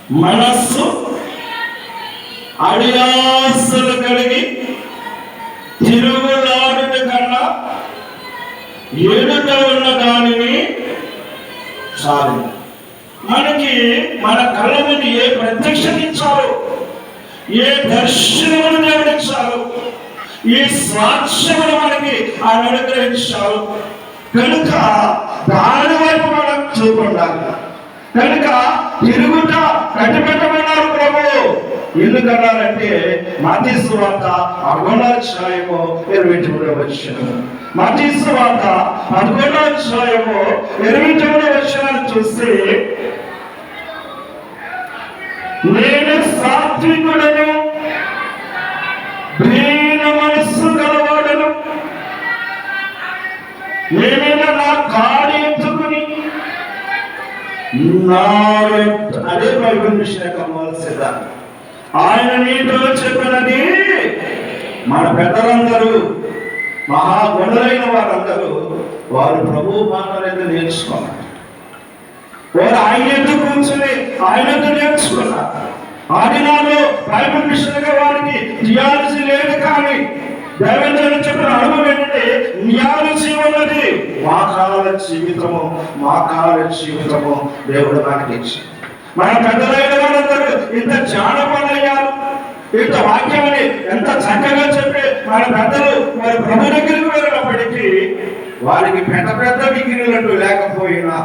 మనస్సు అడియాసలు కలిగి తిరుగులాడుట కన్నా ఎదుట ఉన్న దానిని చాలు. మనకి మన కళ్ళ ముందు ఏ ప్రత్యక్షించాలో, ఏ దర్శనములు దేవుడిచ్చారు, ఈ సాక్ష్యములు మనకి ఆయన అనుగ్రహించారు కనుక దాని వైపు మనం చూపుండాలి. కనుక తిరుగుట కట్టుబెట్టమన్నారు ప్రభు. ఎందుకన్నారంటే మత్తయి సువార్త 11వ అధ్యాయము 29వ వచనం, మత్తయి సువార్త 11వ అధ్యాయము 29వ వచనాన్ని చూస్తే, నేను సాత్వికుడను, దీన మనస్సు గలవాడను, నేనైనా నా కాడి ఎత్తుకుని అదే బైబిల్ విషయం కమ్మాల్సిన ఆయన నీతో చెప్పినది. మన పెద్దలందరూ మహాగుణులైన వారందరూ వారు ప్రభు మాటలు నేర్చుకున్నారు. వారు ఆయన ఎందుకు కూర్చొని ఆయనతో నేర్చుకున్నారు. ఆ దినాల్లో బైబిల్ విషయంగా వారికి థియాలజీ లేదు, కానీ దైవజనులు చెప్పిన అనుభవం ఏంటంటే థియాలజీ ఉన్నది. మా కాల జీవితము దేవుడు మనకి ఇచ్చి మన పెద్దలైన వాళ్ళందరూ ఇంత జానపడయ్యారు. ఇంత వాక్యాన్ని ఎంత చక్కగా చెప్పి మన పెద్దలు వారి ప్రభు దగ్గరికి వెళ్ళినప్పటికీ వారికి పెద్ద పెద్ద డిగ్రీలంటూ లేకపోయినా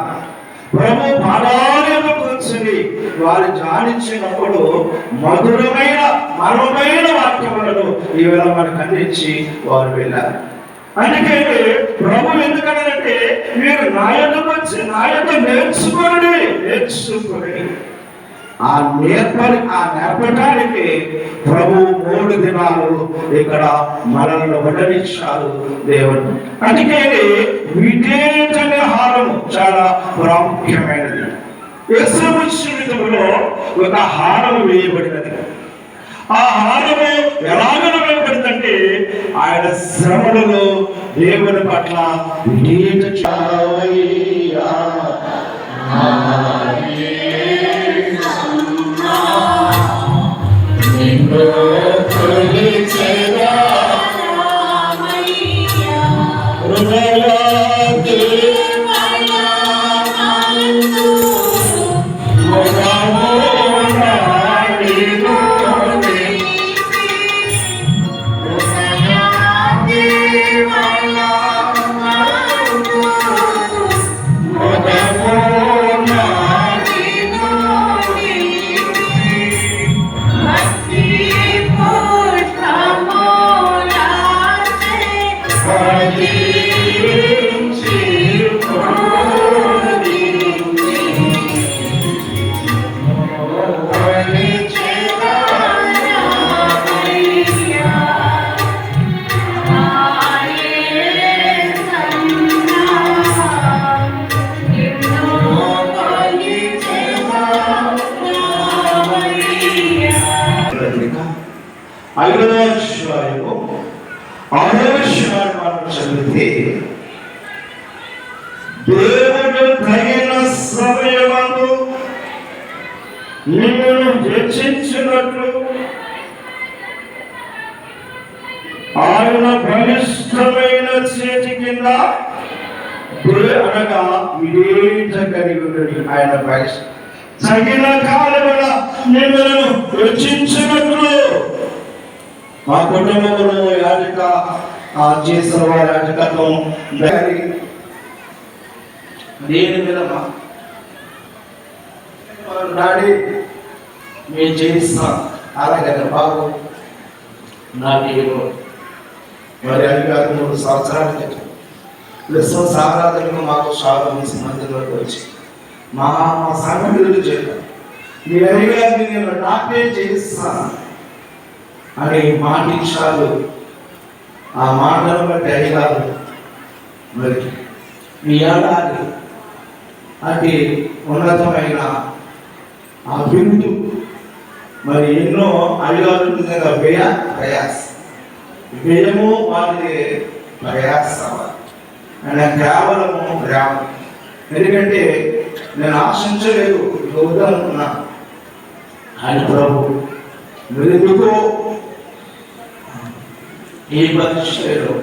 ప్రభు పాదాలను కూర్చుని వారు ధ్యానించినప్పుడు మధురమైన మరమైన వాక్యములను ఈ వేళ మనకు అందించి వారు వెళ్ళారు. అందుకే ప్రభు ఎందుకన్నారంటే మీరు నా యొద్దకు వచ్చి నా యొద్ద నేర్చుకోండి. ఆ నేర్పడానికి ప్రభు 3 దినాలు ఇక్కడ మనల్ని ఉండనిచ్చారు దేవుడు. అందుకే విధేయత అనే హారము చాలా ప్రాముఖ్యమైనది. యేసు జీవితంలో ఒక హారము వేయబడినది. ఆ హారము ఎలాగ వేయబడిందంటే ఆయన శ్రమలలో దేవుని పట్ల విధేయత చదివితే దేవుడు తగిన సమయమందు నిన్ను హెచ్చించినట్లు ఆయన బలిష్టమైన చేతి కింద అనగా విధేయత కలిగి ఉన్నది. ఆయన బలిష్ట తగిన కాలమున నిన్ను హెచ్చించినట్లు మా కుటుంబంలో యాజక చేసిన వారి యాజకత్వం దేని మీద డాడీ మేము చేయిస్తాం. అలాగే బాబు నాకు మరి అడిగారు 3 సంవత్సరాల క్రితం క్రిస్మస్ ఆరాధనకు మాకు చాలా మందిలోకి వచ్చి మా సంఘటనలు చెప్పారు. మీ అడిగారిని నేను డాక్టరేట్ చేయిస్తాను అని మాటించారు. ఆ మాటను బట్టి అడిగారు మరి మీ ఏడాది అది ఉన్నతమైన ఆ బిందు మరి ఎన్నో అడిగారు. వ్యయము వాటిది ప్రయాసం ఆయన కేవలము గ్రామం. ఎందుకంటే నేను ఆశించలేదు, అనుకున్నా ఆయన ప్రభు మీరెందుకు ఈ పరిచయలో